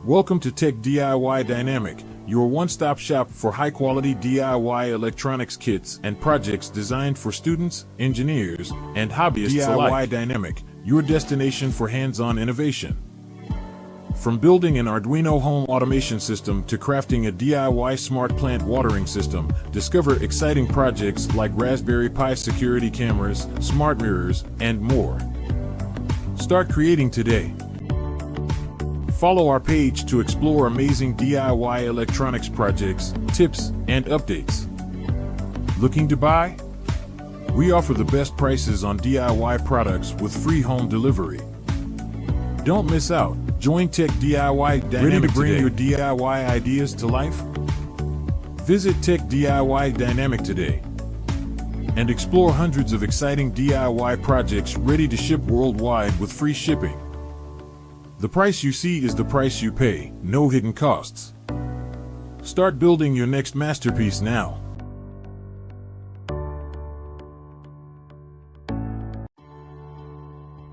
Welcome to Tech DIY Dynamic, your one-stop shop for high-quality DIY electronics kits and projects designed for students, engineers, and hobbyists alike. DIY Dynamic, your destination for hands-on innovation. From building an Arduino home automation system to crafting a DIY smart plant watering system, discover exciting projects like Raspberry Pi security cameras, smart mirrors, and more. Start creating today. Follow our page to explore amazing DIY electronics projects, tips, and updates. Looking to buy? We offer the best prices on DIY products with free home delivery. Don't miss out. Join Tech DIY Dynamic Ready to bring today. Your DIY ideas to life? Visit Tech DIY Dynamic today and explore hundreds of exciting DIY projects ready to ship worldwide with free shipping. The price you see is the price you pay, no hidden costs. Start building your next masterpiece now.